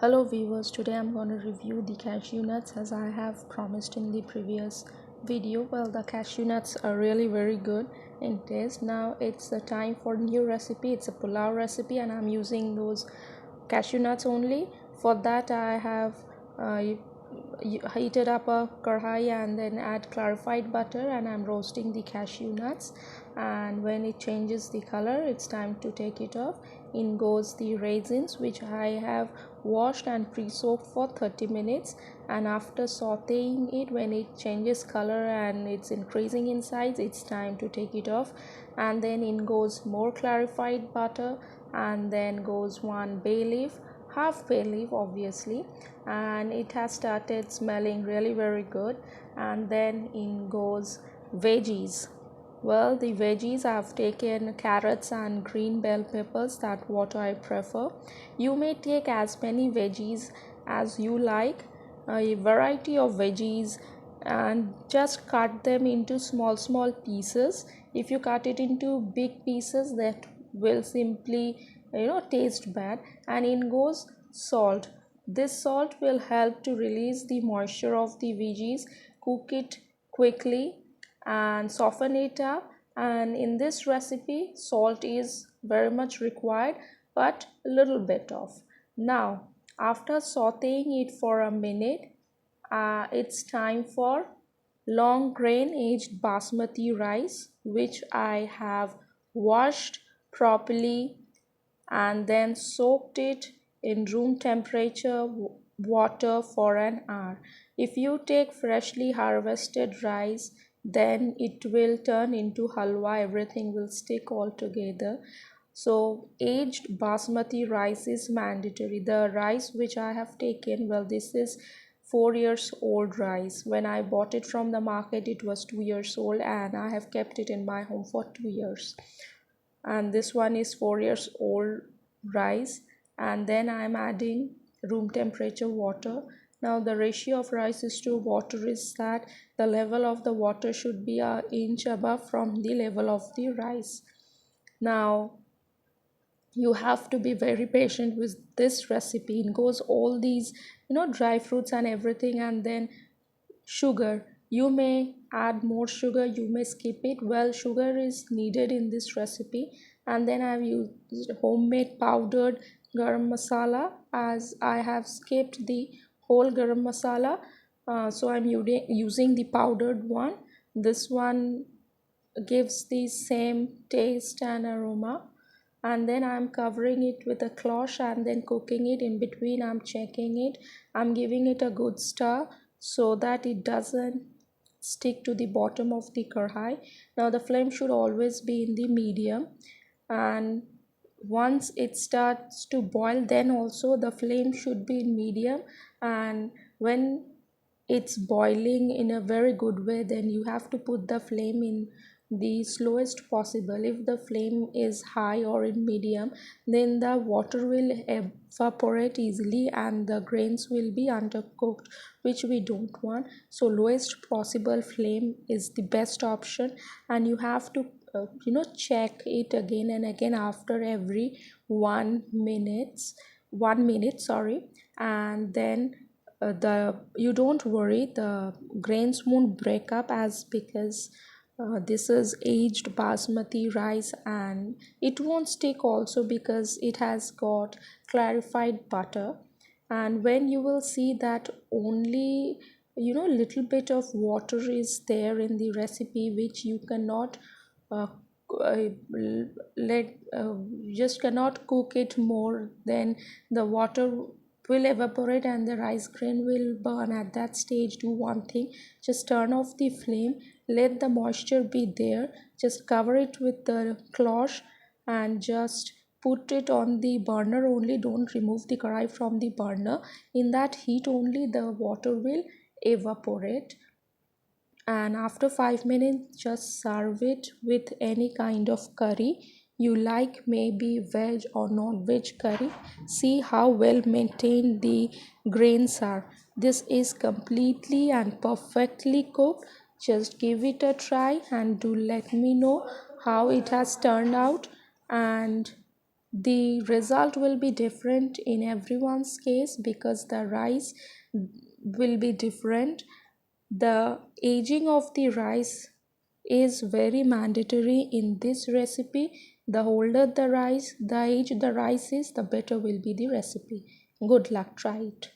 Hello viewers, today I'm going to review the cashew nuts as I have promised in the previous video. Well, the cashew nuts are really very good in taste. Now it's the time for new recipe. It's a pulao recipe and I'm using those cashew nuts only. For that I have heated up a karhai and then add clarified butter, and I'm roasting the cashew nuts, and when it changes the color it's time to take it off. In goes the raisins, which I have washed and pre-soaked for 30 minutes, and after sauteing it, when it changes color and it's increasing in size, it's time to take it off. And then in goes more clarified butter, and then goes one bay leaf, half bay leaf obviously, and it has started smelling really very good. And then in goes veggies. Well, the veggies I've taken carrots and green bell peppers, that what I prefer. You may take as many veggies as you like, a variety of veggies, and just cut them into small pieces. If you cut it into big pieces, that will simply taste bad. And in goes salt. This salt will help to release the moisture of the veggies, cook it quickly and soften it up. And in this recipe salt is very much required, but a little bit of. Now after sauteing it for a minute, it's time for long grain aged basmati rice, which I have washed properly and then soaked it in room temperature water for an hour. If you take freshly harvested rice, then it will turn into halwa, everything will stick all together. So aged basmati rice is mandatory. The rice which I have taken, well, this is 4 years old rice. When I bought it from the market it was 2 years old, and I have kept it in my home for 2 years. And this one is 4 years old rice. And then I'm adding room temperature water. Now the ratio of rice is to water is that the level of the water should be an inch above from the level of the rice. Now you have to be very patient with this recipe. It goes all these dry fruits and everything, and then sugar. You may add more sugar, you may skip it. Well, sugar is needed in this recipe. And then I've used homemade powdered garam masala, as I have skipped the whole garam masala. So I'm using the powdered one. This one gives the same taste and aroma. And then I'm covering it with a cloth and then cooking it. In between I'm checking it, I'm giving it a good stir so that it doesn't stick to the bottom of the karhai. Now the flame should always be in the medium, and once it starts to boil, then also the flame should be in medium. And when it's boiling in a very good way, then you have to put the flame in the slowest possible. If the flame is high or in medium, then the water will evaporate easily and the grains will be undercooked, which we don't want. So lowest possible flame is the best option, and you have to check it again and again after every 1 minute, sorry. And then the you don't worry, the grains won't break up, as because this is aged basmati rice, and it won't stick also because it has got clarified butter. And when you will see that only little bit of water is there in the recipe, which you cannot uh, uh, let just cannot cook it more, then the water will evaporate and the rice grain will burn. At that stage, do one thing: just turn off the flame, let the moisture be there, just cover it with the cloth and just put it on the burner only. Don't remove the karai from the burner. In that heat only the water will evaporate. And after 5 minutes just serve it with any kind of curry you like, maybe veg or non-veg curry. See how well maintained the grains are. This is completely and perfectly cooked. Just give it a try and do let me know how it has turned out. And the result will be different in everyone's case because the rice will be different. The aging of the rice is very mandatory in this recipe. The older the rice, the age the rice is, the better will be the recipe. Good luck, try it.